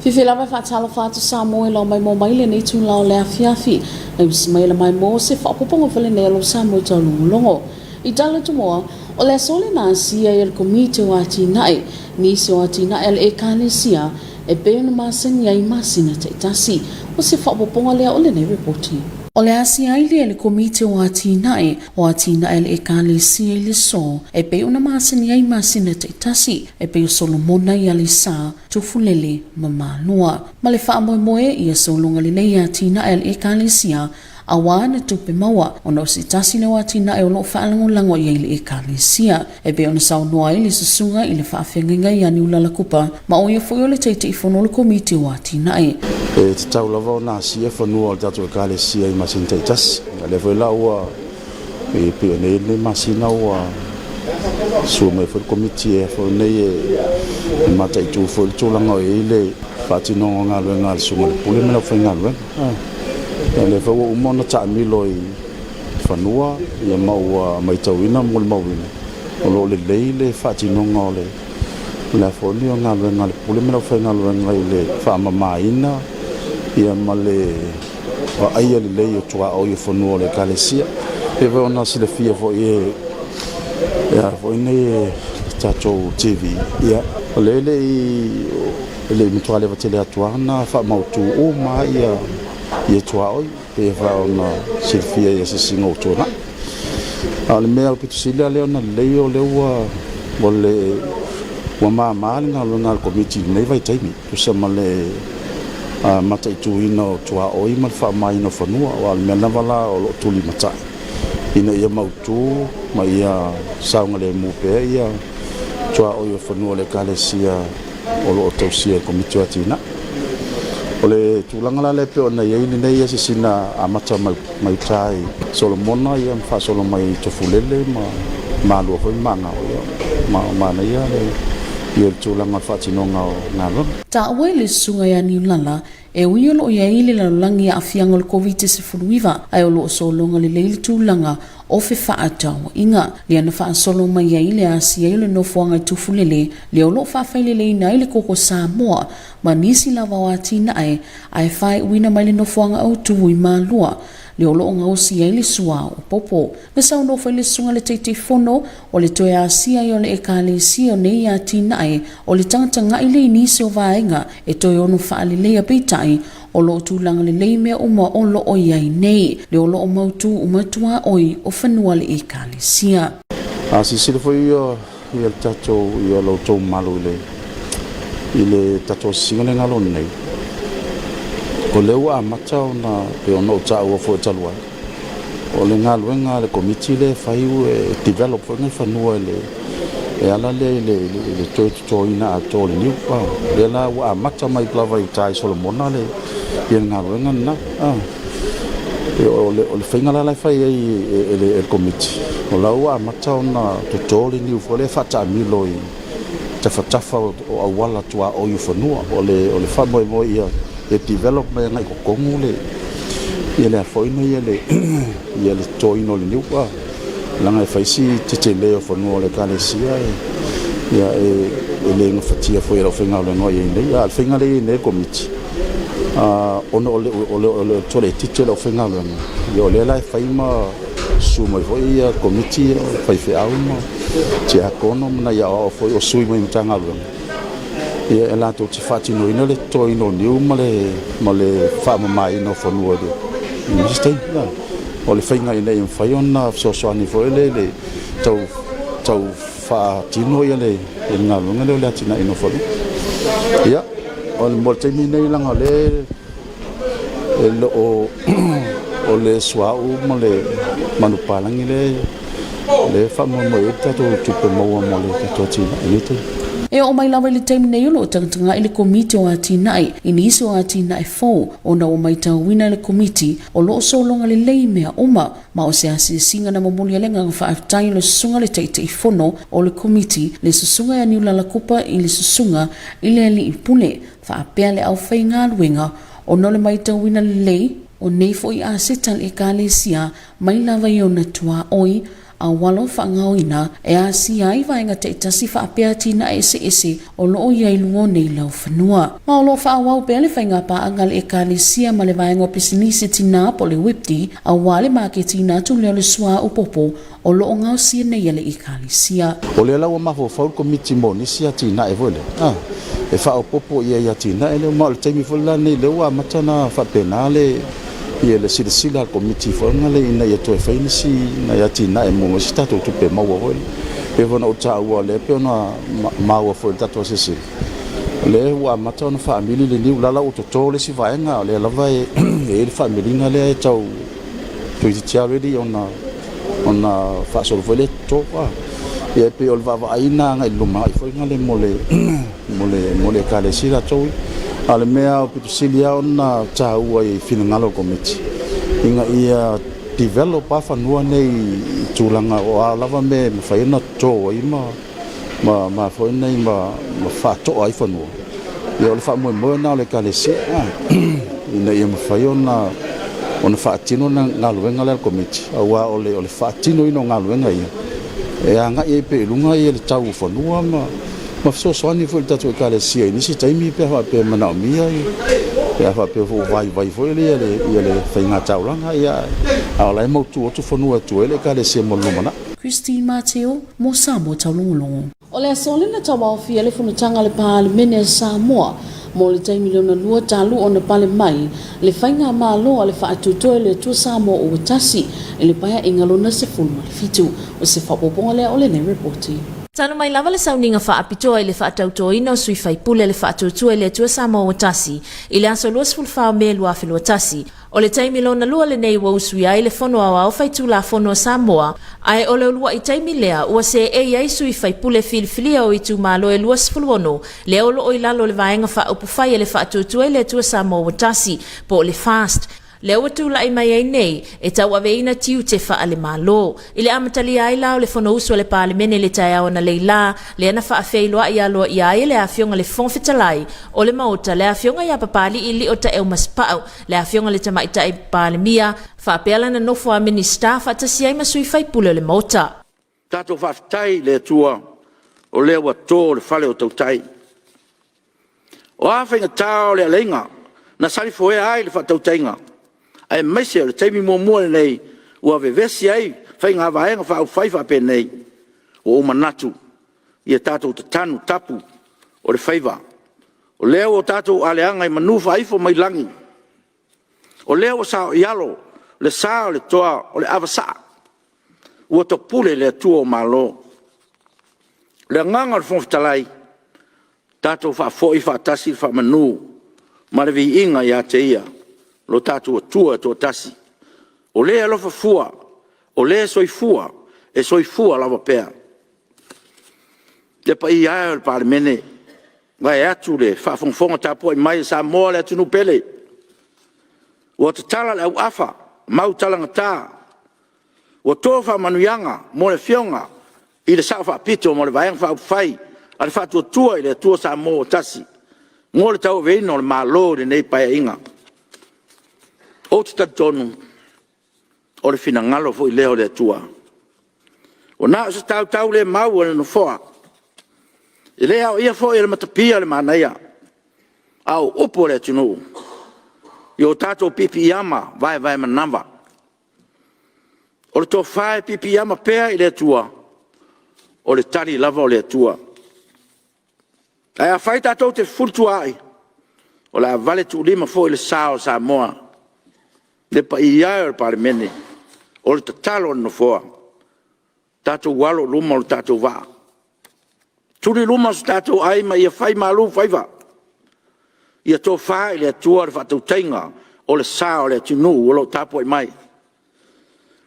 Fifila vai fatalo fatu Samoa lo mai mo mai le nei tu lao le afiafi e mai le mai mo se fa popongo fele ne lo Samoa talu longo I tala tu mo o le sole na sia el komite wa tinai ni se wa tina el ekalesia e pe na masen yai masina te tasi o se fa popongo le o le nei reporting o le asia ile le komite wa tinai el ekalesia le so e pe una masen yai masina te tasi e pe Solomona ya lisa tufulele mamanua male fa moe ia solonga le nei ya tina el ekalesia awana tupe mawa ono si tasi le watina e ono faalango lango ia ile ekalesia e be ona sau noa ile susunga ile faafengenga ia ni ulala kupa ma o ia foi ole teite ifono le komite watina e tau lava ona sia fanua o tatu ekalesia I masin te tasi le foi la ua e pe le masina ua su me foi komite e foi nei e mata I tu foi tu lango ile fatino ngalo sunga le pule me la foi ngalo le fa o mona ta miloi fanua ia mau mai tawina mo le mawina o lo le leile fa tino ngole la foli nga le pule me fa nga le fa mamaina ia male o ai le le tua o ia fanua le kalesia e va ona si le fia fo ia fo ne tato TV ia le mitwa le vatele atuana fa mautu o mai ia tua oi e va ona silfia ia se singo tona ale mea o pitusila le ona leo ua ua mama nga lo komiti nei vai taimi tu sama le mata ituina o tua oi ma fa mai no fanua o ale mea vala o lo tuli mata ina ia mautu ma ia saunga le mupe ia tua oi o fanua le kalesia o lo tausia komiti atina ole tulanga le pe ona ye ni nei se sina amata mai tai Solomona ia fa solo mai tofulele ma lo ho manga ma na ia le tulanga fa tinonga ngalo ta wele sunga ya ni lala e wiolo ya ile la langi afianga le COVID-19 ai lo solonga le leile tulanga o fe fa atau inga le na fa solo mai ya ile asia ile no fuanga tufulele le lo fa failele ina ile koko Samoa manisi lava watina ai fai wina mai le no fuanga au tu I malua le lo nga o sia ile sua o popo le sa no fa le sunga le tete fono o le toya asia yo le ekalesia nei ya tina o le tanga ile ni so vaenga e toyo no fa le le apitai o lo tulanga le leime o ma o lo o ia nei le o lo o mautu o matua oi o fanua le ekalesia si se foi ia tato ia lo to malu ile tato singale ngalo nei o le ua mata ona pe ono ta o fo talua o le ngalo le komiti le fai develop ngai fanua e ala le to ina to le pa le la ua mata mai plava I tai Solomona le ia ngalo na o le fainga la fai e komiti o la ua mata ona to le ni fo le fata miloi tafa o awala tua o yu fanua o le fa mo ia e develop mai ngai ko kongu le ia le foi no ia le toi no le niupa langa e faisi te le o fanua le kalesia ia le ngafatia foi lo fenga le no ia nei al fenga le ne komiti ono ole tole tite lo fenga le yo le la fai ma suma foi ia komiti fai fe au ma ti akono na ia o foi o sui mai mtanga lo ia ela to ti fati no ino le to ino niu male fa mai no fanua de stay o le fainga ina in faiona so ani foi le tau fa tino ia le ngalo ngale le atina ino fo ia o le molte mi nei langa le o le swau male manupalangi le fa mo tato tupe mo le tato tina ilite e o mai lawa le time nei lo tanga ile komite o atinai inisi o atinai fo ona o mai tawina le komite o lo so longa le leime uma ma o se singa na momoli le nga fa tai le sunga le teite fono o le komite le sunga ya ni la kupa ile sunga ile li pule fa pele au fainga winga o no le mai tawina le o nei fo I asital e kalesia mai lava yo na tua oi a walo whaangaoina e a si ai vaenga te itasi whaapea tina ese o loo iai lungo nei lau whanua. Ma o loo whaawau pele whainga pa angal e kālesia ma le vaenga o pisinisi tina po le wipti a wale ma ke tina tu leo le sua upopo o loo ngau sia nei ele i kālesia. O le lau mafo faul komiti mo nisi a tina e vole. E whaopopo ia tina e leo ma o le taimi whala nei leo a matana whapenale ia le sila komiti whaunga le ina ia toe whainisi na ia tina e mo si tatou tupe maua hoi. Pe wana o ta ua le pe ona maua fo tatou sisi. Le wa mata ona family le niu lala o toto le si vaenga le lava e le family nga le tau tu ti already ona fa so vole to wa e pe ol va aina nga luma i fo nga le mole kale sila to ale mea o pitu silia ona ta ua i finangalo komiti inga ia develop a fanua nei tulanga o a lava me whaina tō i ma whaina i ma whātoa ai whanua. Ia o le wha moe nā o le kalesi, ina ia ma whai ona whaatino na ngā luenga le komiti. Aua o le whaatino ino ngā luenga ia. E a ngā ia pe ilunga ia le tau whanua ma whasoani fo le tatu e kalesi ai nisi taimi pe hawa pe manaomia i. Ia fa pe fo vai fo ia le whainga tauranga ia a lai mautu o tu whanua tu ele ka le se molomana. Christine Mateo, mo Samoa taulongolongo. O le asolina tawawhia le whanutanga le Palemene Samoa mo le taimi leona lua talu o na pale mai le whainga māloa le whaatutoe le tua Samoa o Watasi e le paia ingalona se fulma le fitu o se whapoponga lea o le nei reporti. Tanu mai lava le sauninga whaapitoa i le whaatautoina o sui whaipule le whaatutua i le tua Samoa Watasi i le aso luas fulwhao me lua whilu Watasi. O le taimi lona lua le nei wa usui ai le whono awa o whaitu la whono Samoa ai o le lua i taimi lea ua se e ai sui whaipule filifilia o i tu malo e luas fulwono le olo o i lalo le vaenga whaupufai e le whaatutua i le tua Samoa Watasi po le fast. Leo watu la mai ai nei e tau aveina tiu te wha le malo. Ile amatali ai lao le whono usu le Palemene le tai au na leila le ana wha awheiloa i aloa i ai le awhionga le whonwhitalai o le mauta le awhionga i apapali i li o ta eo maspau le awhionga le tamaita i Palemia wha peala na nofo a minista wha tasi ai masui whaipule le mauta. Tato whaftai le tua o lea wa tō le whale o tautai. O awhenga tau le alenga na sarifoe ai le whatautainga. Ai maise le taimi mua nei ua vevesi ai fai ngā vaenga wha au whaifa pe nei o manatu ia tātou te tanu tapu o le whaiva o leo o tātou aleanga i manufa aifo mai langi o leo o sao ialo le sao le toa o le avasa ua to pule le tua o malo le nganga le fonfitalai tātou wha foi wha tasi wha manu ma le vi inga ia te ia lo tatu tua to tasi o le alofa fua o le soifua e soifua lava pea le pa ia el Palemene vai atu le fa fonfonga tapo i mai sa mo le tunu pele o te tala le afa mau tala ngata o tofa manuyanga mo le fionga i le sa fa pito mo le vai fa fai al fa tua i le tua sa mo tasi mo le tau veino le malo le nei pa inga o te tatonu o le finangalo fo i leo le tua. O na se tau le mau le no foa. I le au ia fo i le matapia le manaia. Au upo le tunu. I o tato pipi iama vai manamba. O le tofai pipi iama pea i le tua. O le tali lava o le tua. Ai a fai tato te furtua ai. O la vale tu lima fo i le sao sa moa. Le pa ia el Palemene o le tatalo no foa tato walo luma o tato va tuli luma o tato ai ma ia fai malu faiva ia to fai le tua fa tu tenga o le sa o le tinu o lo tapo mai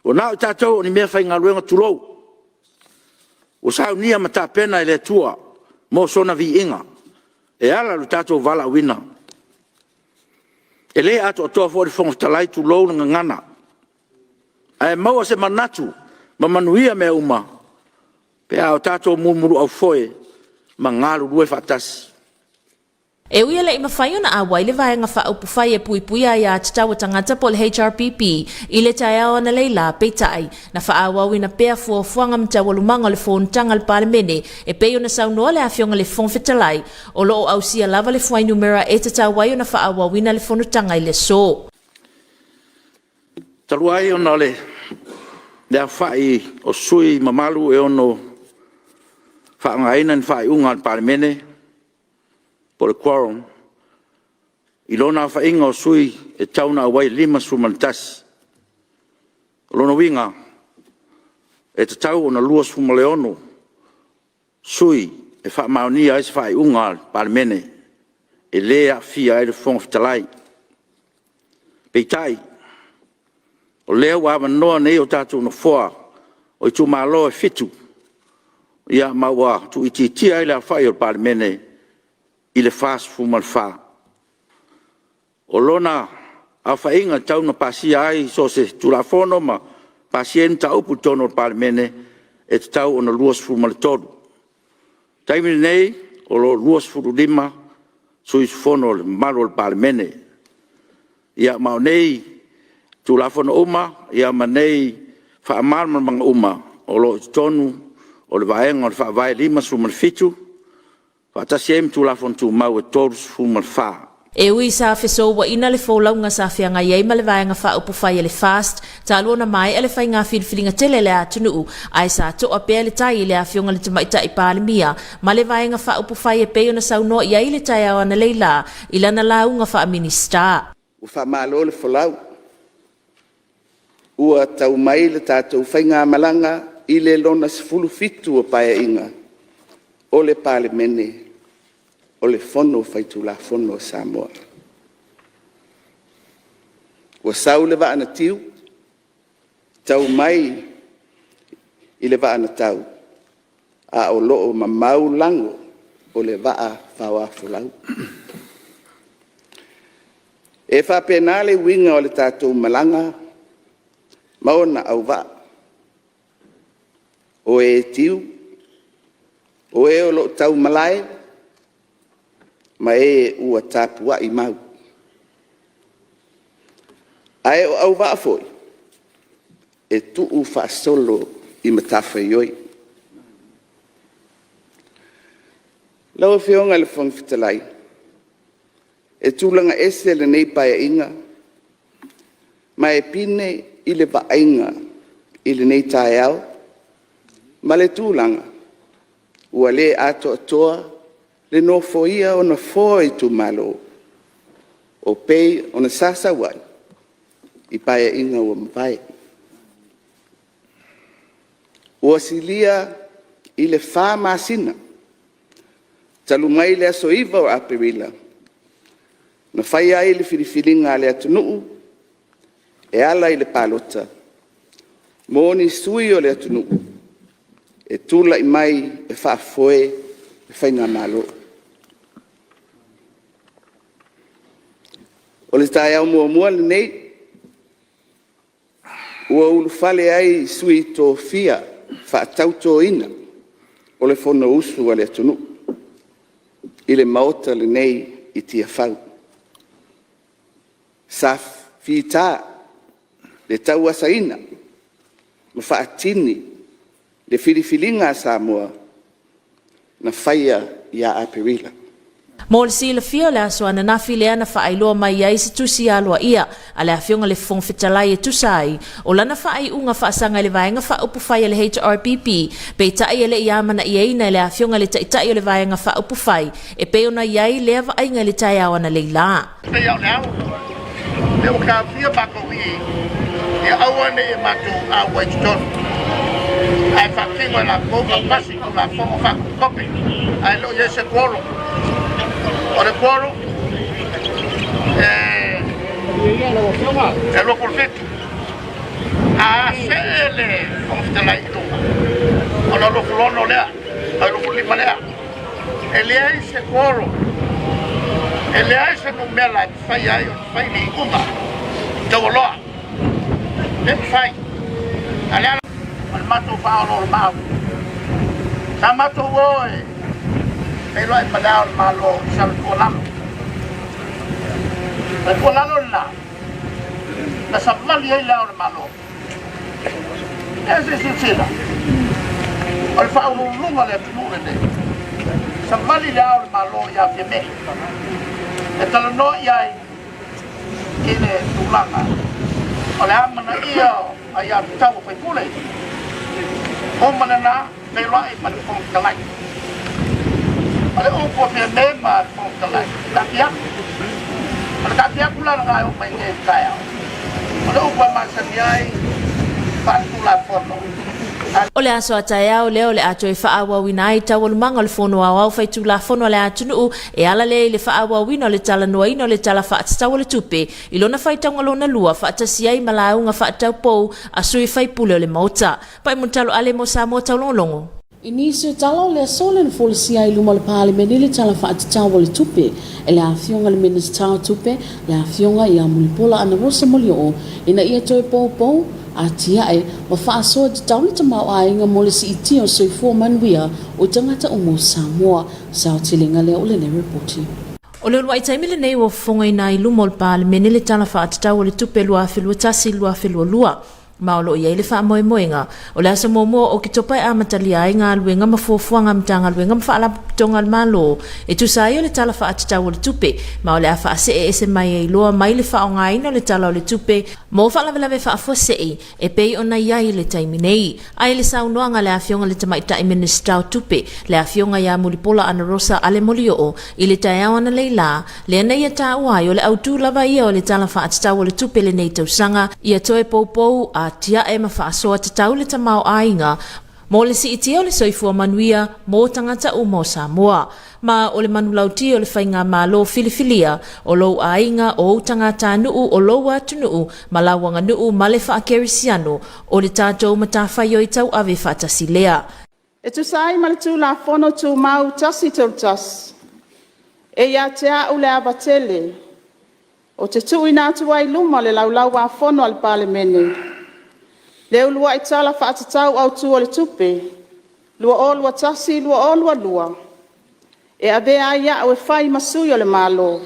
o na tato ni me fai ngaluenga tulo o sa ni mata pena le tua mo sona vi inga e ala lo tato vala wina e le ato toa fo le fontalai tu lo nga ngana ai mau se manatu ma manuia me uma pe a tato mumuru au foe mangalu lue fatasi E uia le mawhai ona awa i le vaenga whaupu whai e pui pui a ia tatawa tangata po le HRPP i le tae au ana leila peitai na whaawau ina pea fuafuanga mtawalumanga le whontanga le palemene e pei ona saunoa le awhionga le whonwhetalai o loo au sia lava le whai numera e tatawai ona whaawau ina le whonutanga i le so. Taluai ona le whai o sui mamalu e ono whaangaina ni whai unga le palemene po le quorum, i lona whainga o sui e tauna awai 5 sumantas. Lona winga e te tau o na 2 sumaleono sui e whaamaunia e se whai unga palemene e lea fia e le whongwhitalai. Peitai, o lea wawa noa nei o tātou na whoa o i tu malo e fitu ia maua tu iti tia i lea whai o palemene i le fast fumal fa. O lona a whainga tau na pasia ai so se tulafono ma pasien tau pu tono palemene e te tau o na 2 fumal tolu. Taimini nei o lo 2 fululima sui fono le malo le palemene. Ia mau nei tulafono uma, ia ma nei whaamalma manga uma o lo tonu o le vaenga o le whaavai 5 fumal fitu Fatasiem tu la fon tu mau e tors fumal fa. E ui sa feso wa ina le folaunga sa fianga iei ma le vaenga wha upu whai le fast, ta luona mai ele whai ngā whiriwhiringa tele le atunu, ai sa toa pēr le tai le a fionga le tamaita i pālemia, ma le vaenga wha upu whai e peo na saunoa iei le tai awana leila, ilana launga wha minister. U wha malo le folau, ua tau mai le tātou whai ngā malanga i le lona sifulu fitu o paia inga. O le palemene, o le fono faitula fono Samoa. Ua sau le vaana tiu, tau mai i le vaana tau, a o loo mamau lango o le vaa whawafulau. E whapena le winga o le tātou malanga, maona au vaa. O e tiu, o e o lo tau malai, ma e ua tāpua i mau. Ae o au waa foi, e tuu wha solo i matawha ioi. Lau e whionga le whangwhitalai, e tūlanga ese le nei paia inga, ma e pine i le vainga i le nei tae au, ma le tūlanga, ua le ato atoa le no foia o na foi tu malo o pei o na sasa wai i paia inga ua mawai. Ua silia i le wha masina talu mai le aso iwa o Aperila na whai ai le whiriwhiringa le atunuu e ala i le palota moni sui o le atunuu e tula i mai e whaafoe e whainga malo. O le tae au mua le nei, ua ulu fale ai sui tō fia whaatau tō ina o le whono usu a le atunu. I le maota le nei i tia whau. Sa whita le tau asa ina, ma whaatini le whiriwhiringa Samoa na whaia ia Aperila. Mo le sila fio le aso ana nafi le ana wha ailoa mai ai se tusi aloa ia, a le awhionga le whongwhitalai e tusai, o lana wha ai unga wha asanga le vaenga wha upu whai le HRPP, pe tai ele ia mana i eina le awhionga le taitai o le vaenga wha upu whai, e pe ona iai le ava ainga le tai awana le la. Te au nao, le o ka fia bako i, e awane e mato a waitutonu. Ai whakingo la koka pasi ku la whongo whakukopi, ai lo ye se koro. O le koro, e lo polfetu. A se le whongwhitalai i tunga. O la lo fulono lea, ai lo fulima lea. E lea i se koro. E lea i se numela i whai ai o whai ni uma. Tau aloa. Le whai. A lea al mato whaolo o mau. Sa mato oe. Pero ai padao malo sal kolamo. Mai kua lalo la. Na samali ai la o le malo. Ese es sila. O le whaurulunga le tunu ne. Samali la o le malo ia ke me. E tala no iai kene tulanga. O le amana ia a ia tau whai pule. O mana na me rai ma le fong talai. O le upo pia me ma le fong talai. Kakia. O le kakia kula na ngai o mai nge kaya. O le upo ma saniai patula fono. O le aso ataya o le ato e whaawawina ai tawalumanga o le fono au fai tu la fono le atunu e ala le whaawawina o le tala noaina o le tala whaatatawa le tupe i lona whai taungalona lua whaatasi ai malaunga whaatau pou a sui whai pule o le mauta. Pai muntalo ale mo sa mo taulongolongo. Inisio tala o le asole na folisia i luma le palemene le tala whaatatawa le tupe e le awhionga le minister tupe le awhionga i a mulipola ana rosa moli o ina ia toi pou a tia e ma whaasoa te tauli ta mau ainga mo le si iti o soifua manuia o tangata o mo Samoa sao tilinga lea o le nei reporti. O le ulwa i taimile nei o fonga ina i lumo le palemene le tala whaatatawa le tupe lua whelua tasi lua whelua lua. Maolo ia ile fa moe moenga o le asa momo o ki topai a matalia ai ngā luenga mafuafuanga mtanga luenga mawhaala tonga malo e tu sa o le tala wha atatawa le tupe ma o le a wha se e se mai e loa mai le wha o ngā ina le tala o le tupe mo wha lawe wha afo se e pei o na iai le taiminei ai le saunoanga le a fionga le tamaita i minister o tupe le a fionga ia mulipola ana rosa ale moli o i le taiawana leila le ana ia ta uai o le autu lava ia o le tala wha atatawa le tupe le nei tausanga ia toe poupou a tia e mawhaasoa te taule ta mau ainga mo le si iti o le soifua manuia mo tangata o mo Samoa. Ma o le manulauti o le whainga malo filifilia o lou ainga o tangata nuu o lou atu nuu malawanga nuu ma le whaakerisiano o le tātou matawhai o i tau ave whaatasi lea. E tu sai ma le tū la whono tū mau tasi tau tas. E ia te au le abatele. O te tū ina tu ai luma le laulau a whono al palemene. Le ulua i tala whaatatau au tu o le tupe, lua o lua tasi, lua o lua lua. E avea ia au e whai masui o le malo.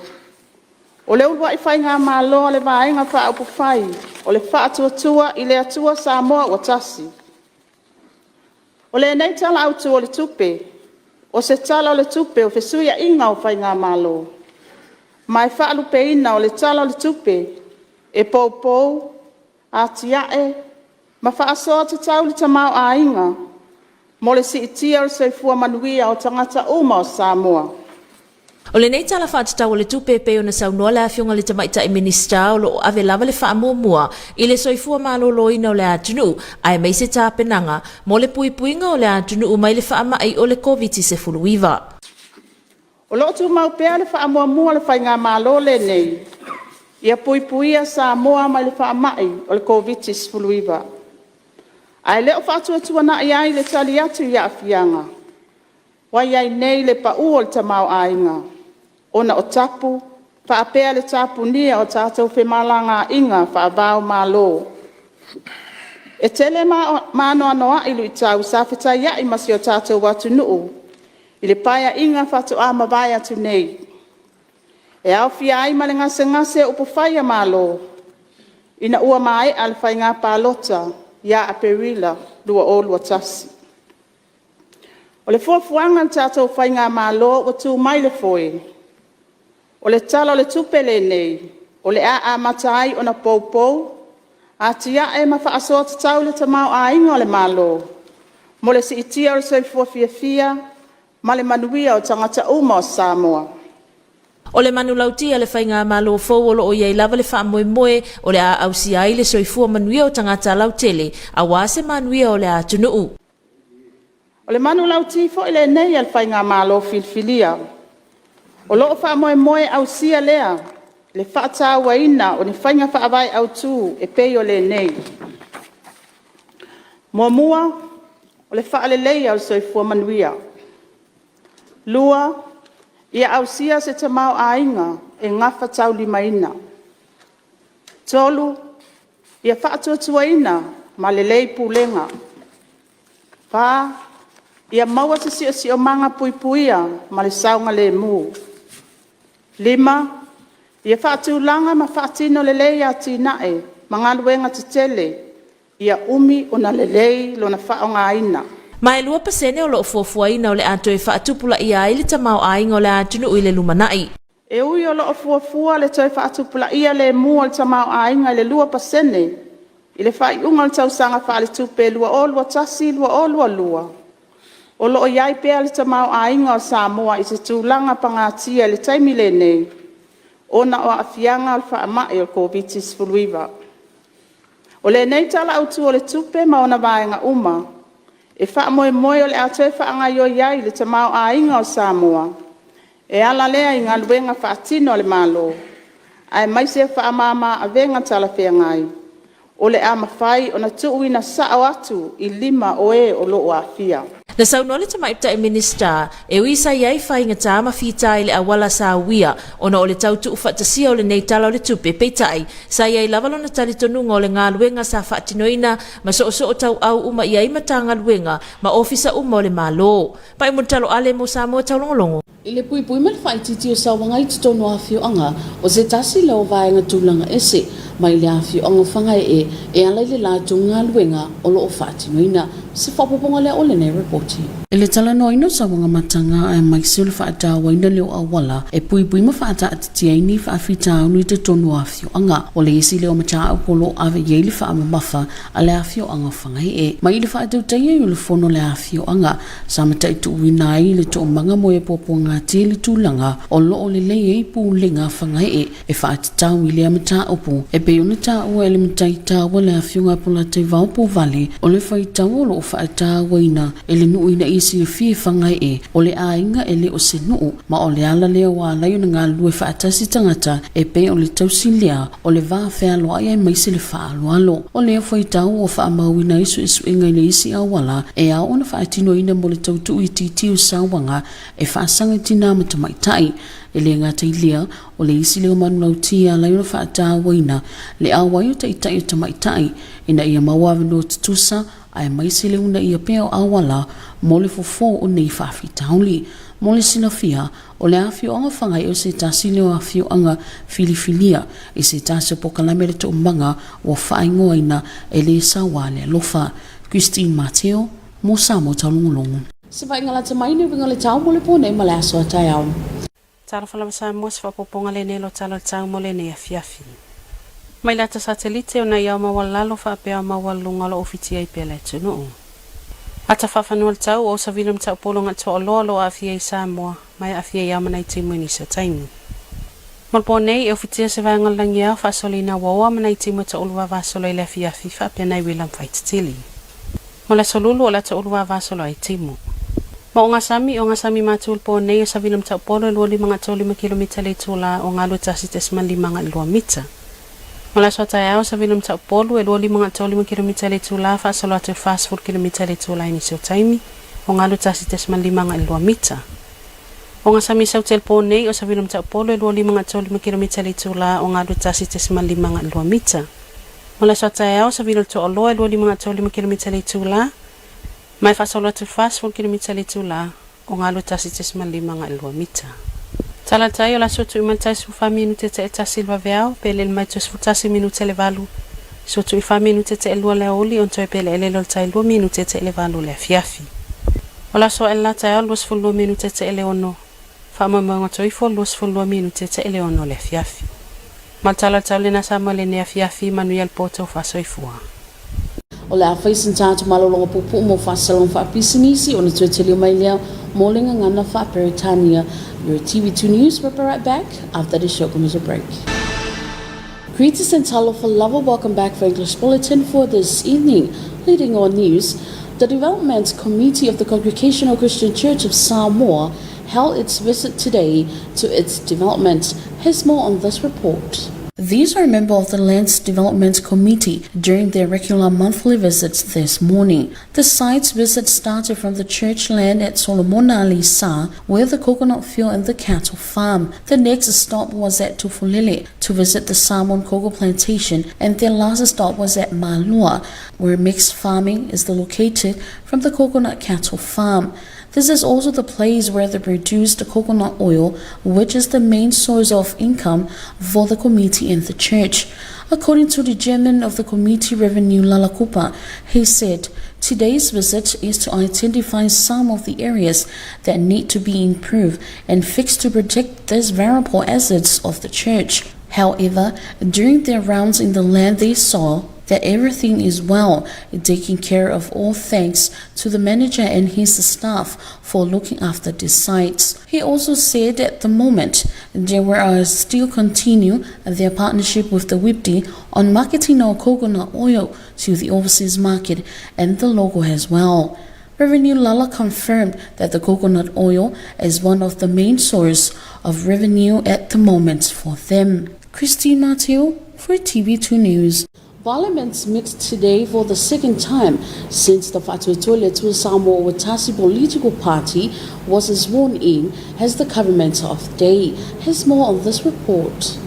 O le ulua i whai ngā malo o le vaenga wha upu whai, o le whaatuatua i le atua Samoa o tasi. O le nei tala au tu o le tupe, o se tala o le tupe o fesuia inga o whai ngā malo. Mai whaalupe ina o le tala o le tupe, e pou, a tiae, ma whaasoa te tau le tamau a inga, mo le si itia o soifua manuia o tangata uma o Samoa. O le nei tala whaatatawa le tupe peo na saunoa le awhionga le tamaita i minista o lo ave lava le whaamua i le soifua malolo ina o le atunu, ai mai se tāpenanga, mo le puipuinga o le atunu mai le whaamai o le COVID-19. O lo tu mau pea le whaamua le whainga malo le nei, ia puipuia Samoa mai le whaamai o le COVID-19. Ai leo whaatuatua na iai le tali atu ia awhianga. Wai ai nei le pau o le tamau ainga. Ona o tapu, whaapea le tapu nia o tātou whemalanga inga whaavau malo. E tele mano anoa ilu i tau sa whetai ia i masi o tātou watu nuu. I le paia inga whatu a mawai atu nei. E au fia ai male ngase upu whaia malo. Ina ua mai al whai ngā pālota. Ia a perila lua o lua tasi. O le fuafuanga tātou whai ngā malo o tū mai le foe. O le tala o le tupele nei, o le a matai o na pou, a tia e ma whaasoa te tau le tamau a inga o le malo. Mo le si itia o le soifua fia, ma le manuia o tangata uma o Samoa. O le manulautia le whainga malo fōwolo o iei lava le whaamoe moe o le a ausia ai le soifua manuia o tangata lautele, a wase manuia o le a tunuu. O le manulauti fo ile nei al whainga malo filfilia. O loo whaamoe moe ausia lea, le whaatawa ina o ni whainga whaavai au tū e pei o le nei. Mua, o le whaalelei au soifua manuia. Lua, ia ausia se te mau ainga e ngafa tau lima ina. Tolu, ia whaatuatua ina ma le lei pulenga. Pā, ia maua te si o manga puipuia ma le saunga le mu. 5, Ia whaatūlanga ma whaatino lelei a tinae, mga luenga te tele, ia umi o na lelei lo na whaonga aina. Mai lua pasene o lo fuafuaina o le ato e whaatupula ia i le tamau ainga o le atunu i le lumanai. E ui o lo fuafua le toi whaatupula ia le mua le tamau ainga le lua pasene, i le whaiunga le tausanga whaale tupe lua o lua tasi lua o lua lua. O lo o iai pea le tamau ainga o Samoa i se tūlanga pangatia le taimi le nei, o na o afianga o le whaamai o COVID-19. O le nei tala autu o le tupe ma o na vaenga uma, e wha moe moe o le atoe whaanga yo iai le tamau ainga o Samoa. E ala lea i ngā luenga whaatino o le malo. Ai mai se whaamama a venga tala whea ngai. O le ama whai o na tuuina sao atu i 5 oe o loo a fia. Na saunole ta maipta e minister, e wisa iai whai ngā tāma whita i le awala sa wia, o na o le tautu uwhatasia o le neitala o le tupe peitai, sa iai lavalo na tali tonunga o le ngā luenga sa whaatinoina, ma so o tau au uma iai mata ngā luenga, ma ofisa uma o le malo. Pai muntalo ale mo Samoa tau longolongo. I le pui mal whaititi o sawa ngai titono a whio anga, o se tasi leo vaenga tūlanga ese, mai le a whio anga whangai e alai le lātu ngā luenga o lo o whaatinoina, se whapoponga le ole nei reporti. E le tala noina sa wanga matanga e mai se le whaata waina leo a wala, e pui ma whaata atiti ai ni whaafita au ni te tono a whio anga, o le esi leo mataa au polo ave yei le whaama mafa a le a whio anga whangai e. Mai le whaata utai e le fono le a whio anga, sa mata i tu uina ai le to manga mo e poponga te le tūlanga, o lo o le lei e pūlinga whangai e whaatitau i le amata upu, e pe una ta ua ele matai ta ua le a whio ngā pola te vaupo vale, o le whaitau o lo whaata waina, e le nuina isi le fie whangai e, o le ainga e le o se nuu, ma o le ala lea wā lai o ngā lue whaatasi tangata, e pe o le tausi lea, o le vā whea loa ia maise le wha alo. O le whaitau o wha mauina isu inga le isi awala, e a ona whaatino ina mo le tautu i titi o sawanga, e whaasanga tina matamaitai, e le ngata ilia, o le isi leo manulau tia lai o whaata waina, le awai o taitai o tamaitai, ina ia mawawe no tutusa, ai maise le una ia peo awala, mo le fofo o nei whaafitauli, mo le sinafia, o le awhio anga whangai o se tasi leo awhio anga filifilia, e se tasi o pokalame le to umanga, o whaingoaina e le sawale lofa. Christine Mateo, mo Samoa taulongolongo. Se vai ngala te mai ni winga le tau mo le pone ma le aso a tai au. Tala whala Samoa se whapoponga le ne lo tala tau mo le ne a fiafi. Mai lata satelite o na iau mawalalo whaapea mawalunga lo ofiti ai pele tunu. Ata whawhanua le tau o sa vilum tau polonga to o lo a fia i Samoa, mai a fia i amanai te mwini sa taimi. Malpo nei e ofitia se vai ngalangi au whasolina wawa manai te mwita ulua vasolo i le fiafi whaapea nai wilam whaititili. Mo la solulu o la ta ulua vasolo ai timu. Ma o ngā sami mātul po nei o sa vilum tau polo lua 5 kilomita le tula o ngā lua tasi te 5 mita. Ma la sota e au sa vilum tau polo e lua 5 kilomita le tula whaasolo atu 4 kilomita le tula ini seo taimi o ngā lua tasi te 5 mita. O ngā sami sautel po nei o sa vilum tau polo e lua 5 kilomita le tula o ngā lua tasi te 5 mita. Ma la sota e au sa vilum tau oloa e lua 5 kilomita le tula mai whaasolo atu 4 kilomita le tula o ngā lua tasi te 5 mita. Tala tai o la sotu imantai su 5 minute te etasi lwa veao, pele mai tu sfutasi minute le valu. Sotu i 5 minute te elua le oli, on toi pele ele lol tai 2 minute te ele valu le fiafi. O la so ela tai o luas fulua minute te ele ono. Wha mga toi fo luas fulua minute te ele ono le fiafi. Maltala tau le nasa ma le nea fiafi manuel poto fa soifua. O le awhaisin tātu malolonga pupu mo whasalong whaapisinisi o na tuatili mai lea mōlinga ngana whaaperitania. Your TV2 News will be right back after the short commercial break. Greetings and talofa lava, welcome back for English Bulletin for this evening. Leading on news, the Development Committee of the Congregational Christian Church of Samoa held its visit today to its development. Here's more on this report. These are members of the Lands Development Committee during their regular monthly visits this morning. The site's visit started from the church land at Solomona Lisa, where the coconut field and the cattle farm. The next stop was at Tufulele to visit the salmon cocoa plantation, and their last stop was at Malua, where mixed farming is located from the coconut cattle farm. This is also the place where they produce the coconut oil, which is the main source of income for the committee and the church. According to the chairman of the committee, Reverend Lalakupa, he said, today's visit is to identify some of the areas that need to be improved and fixed to protect these valuable assets of the church. However, during their rounds in the land, they saw that everything is well, taking care of, all thanks to the manager and his staff for looking after the sites. He also said at the moment they will still continue their partnership with the WIPD on marketing our coconut oil to the overseas market and the local as well. Revenue Lala confirmed that the coconut oil is one of the main sources of revenue at the moment for them. Christine Mateo for TV2 News. Parliament met today for the second time since the Fatutuletu Samoa Watasi political party was sworn in as the government of the day. Here's more on this report.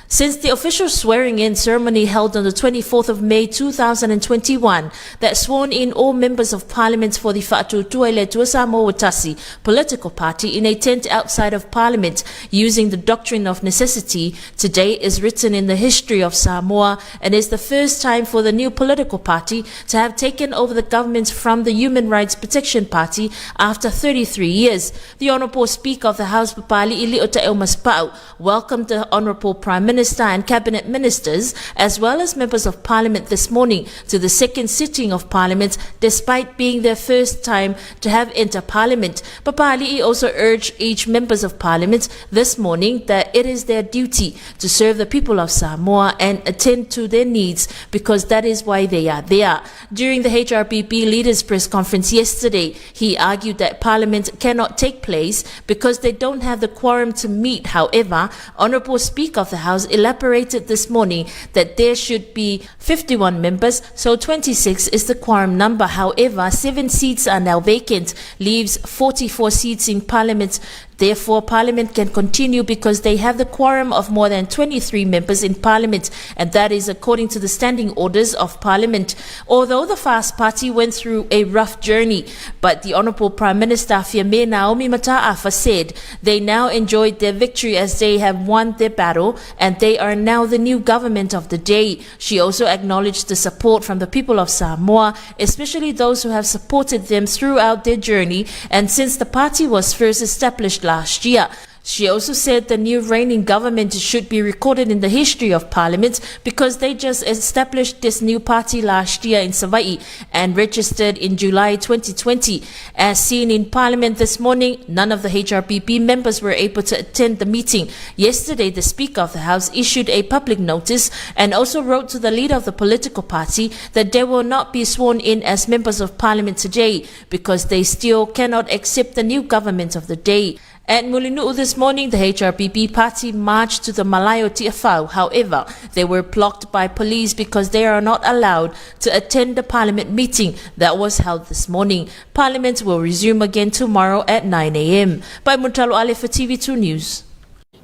Since the official swearing-in ceremony held on the 24th of May 2021 that sworn in all members of parliament for the Fa'atutu'ailetua Samoa Watasi political party in a tent outside of parliament using the doctrine of necessity, today is written in the history of Samoa and is the first time for the new political party to have taken over the government from the Human Rights Protection Party after 33 years. The Honourable Speaker of the House, Papali Ili'ota'eo Maspa'u, welcomed the Honourable Prime Minister and Cabinet Ministers as well as members of Parliament this morning to the second sitting of Parliament despite being their first time to have entered Parliament. Papali'i also urged each members of Parliament this morning that it is their duty to serve the people of Samoa and attend to their needs because that is why they are there. During the HRPP Leaders Press Conference yesterday, he argued that Parliament cannot take place because they don't have the quorum to meet. However, Honourable Speaker of the House elaborated this morning that there should be 51 members, so 26 is the quorum number. However, 7 seats are now vacant, leaves 44 seats in Parliament. Therefore, Parliament can continue because they have the quorum of more than 23 members in Parliament, and that is according to the standing orders of Parliament. Although the FAST Party went through a rough journey, but the Honourable Prime Minister Fiame Naomi Mata'afa said they now enjoyed their victory as they have won their battle and they are now the new government of the day. She also acknowledged the support from the people of Samoa, especially those who have supported them throughout their journey and since the party was first established last year. She also said the new reigning government should be recorded in the history of Parliament because they just established this new party last year in Savai'i and registered in July 2020. As seen in Parliament this morning, none of the HRPP members were able to attend the meeting. Yesterday, the Speaker of the House issued a public notice and also wrote to the leader of the political party that they will not be sworn in as members of Parliament today because they still cannot accept the new government of the day. At Mulinu'u this morning, the HRPP party marched to the Malayo Ti'afau. However, they were blocked by police because they are not allowed to attend the Parliament meeting that was held this morning. Parliament will resume again tomorrow at 9 a.m. By Muntalo Ale for TV2 News.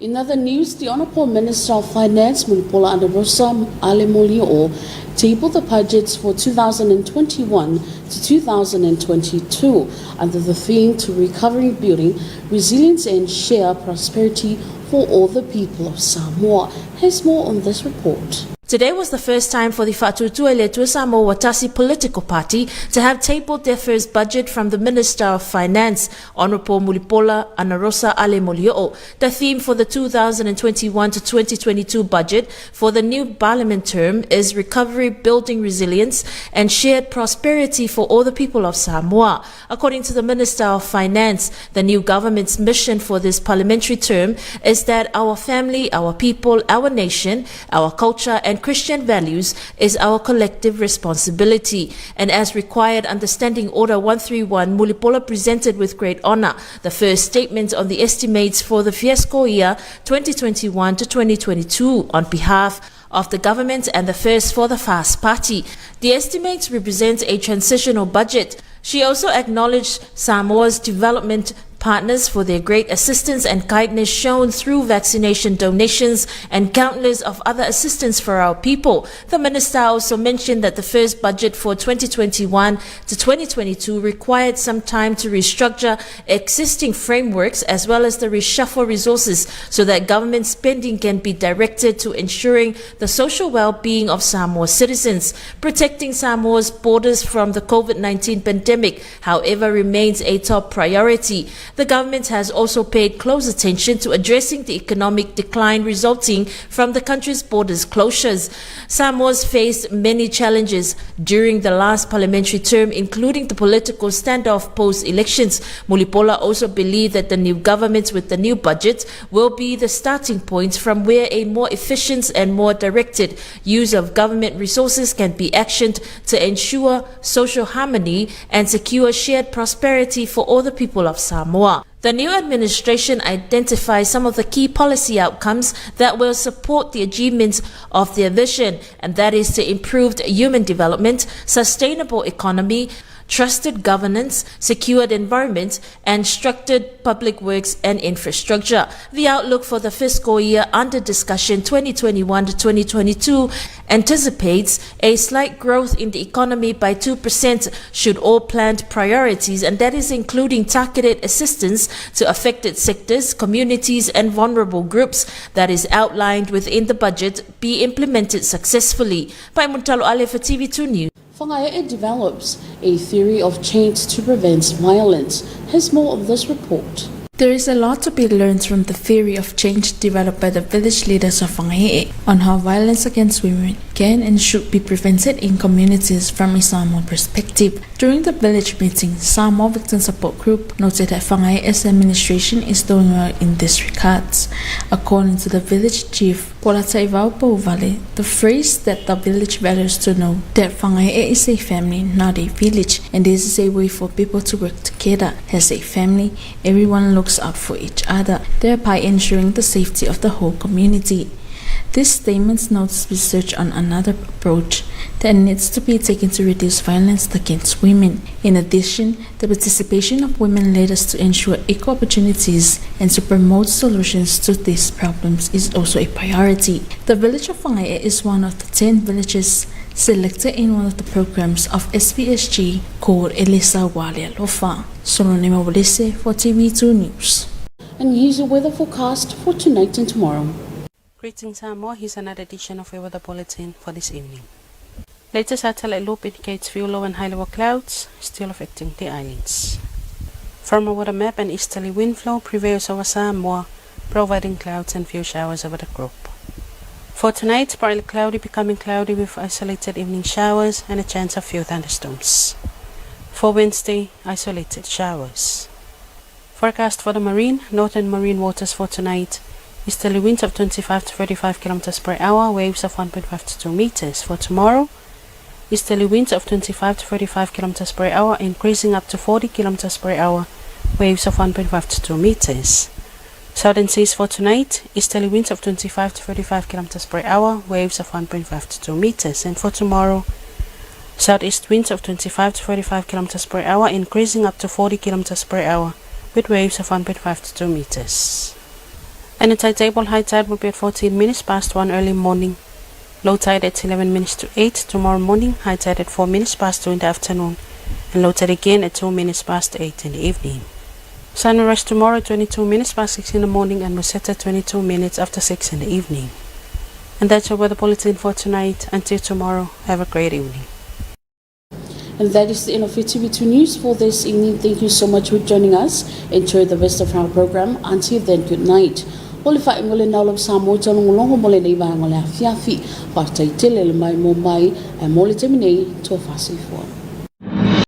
In other news, the Honourable Minister of Finance, Mulipola Anarosa Alemolio, tabled the budgets for 2021 to 2022 under the theme to recovering, building resilience and share prosperity for all the people of Samoa. Here's more on this report. Today was the first time for the Fa'atutu'ailetua Samoa Watasi political party to have tabled their first budget from the Minister of Finance, Honourable Mulipola Anarosa Alemolio. The theme for the 2021 to 2022 budget for the new parliament term is recovery, building resilience and shared prosperity for all the people of Samoa. According to the Minister of Finance, the new government's mission for this parliamentary term is that our family, our people, our nation, our culture and Christian values is our collective responsibility. And as required under Standing Order 131, Mulipola presented with great honor the first statement on the estimates for the fiscal year 2021 to 2022 on behalf of the government and the first for the FAST Party. The estimates represent a transitional budget. She also acknowledged Samoa's development partners for their great assistance and kindness shown through vaccination donations and countless of other assistance for our people. The minister also mentioned that the first budget for 2021 to 2022 required some time to restructure existing frameworks as well as the reshuffle resources so that government spending can be directed to ensuring the social well-being of Samoa citizens. Protecting Samoa's borders from the COVID-19 pandemic, however, remains a top priority. The government has also paid close attention to addressing the economic decline resulting from the country's borders closures. Samoa's faced many challenges during the last parliamentary term, including the political standoff post-elections. Mulipola also believed that the new government with the new budget will be the starting point from where a more efficient and more directed use of government resources can be actioned to ensure social harmony and secure shared prosperity for all the people of Samoa. The new administration identifies some of the key policy outcomes that will support the achievement of their vision, and that is to improved human development, sustainable economy, trusted governance, secured environment, and structured public works and infrastructure. The outlook for the fiscal year under discussion 2021 to 2022 anticipates a slight growth in the economy by 2% should all planned priorities, and that is including targeted assistance to affected sectors, communities, and vulnerable groups that is outlined within the budget be implemented successfully. Pai Muntalo Ale for TV2 News. Whangae develops a theory of change to prevent violence. Here's more of this report. There is a lot to be learned from the theory of change developed by the village leaders of Whangae on how violence against women can and should be prevented in communities from a Samoan perspective. During the village meeting, Samoa Victim Support Group noted that Whangae's administration is doing well in this regards. According to the village chief, Polatai Vale, the phrase that the village values to know that Whangae is a family, not a village, and this is a way for people to work together. As a family, everyone looks up for each other, thereby ensuring the safety of the whole community. This statement notes research on another approach that needs to be taken to reduce violence against women. In addition, the participation of women leaders to ensure equal opportunities and to promote solutions to these problems is also a priority. The village of Whangae is one of the 10 villages selected in one of the programs of SPSG called Elisa Walia Lofa. Solonema Walese for TV2 News. And here's your weather forecast for tonight and tomorrow. Greetings Samoa, here's another edition of your weather bulletin for this evening. Latest satellite loop indicates few low and high level clouds still affecting the islands. From a weather map, an easterly wind flow prevails over Samoa, providing clouds and few showers over the group. For tonight, partly cloudy, becoming cloudy with isolated evening showers and a chance of few thunderstorms. For Wednesday, isolated showers. Forecast for the marine, northern marine waters for tonight. Easterly winds of 25 to 35 km per hour, waves of 1.5 to 2 meters. For tomorrow, easterly winds of 25 to 35 km per hour, increasing up to 40 km per hour, waves of 1.5 to 2 meters. Southern seas for tonight, easterly winds of 25 to 35 km per hour, waves of 1.5 to 2 meters. And for tomorrow, southeast winds of 25 to 45 km per hour, increasing up to 40 km per hour, with waves of 1.5 to 2 meters. And the tide table, high tide will be at 14 minutes past 1 early morning, low tide at 11 minutes to 8 tomorrow morning, high tide at 4 minutes past 2 in the afternoon, and low tide again at 2 minutes past 8 in the evening. Sun will rise tomorrow at 22 minutes past 6 in the morning and will set at 22 minutes after 6 in the evening. And that's your weather bulletin for tonight. Until tomorrow, have a great evening. And that is the end of your TV2 News for this evening. Thank you so much for joining us. Enjoy the rest of our program. Until then, good night. Ole fa ngole na lo Samoa tonu longo mole nei ba ngole afiafi fa tai tele le mai mo mai e mole te minei to fasi fo.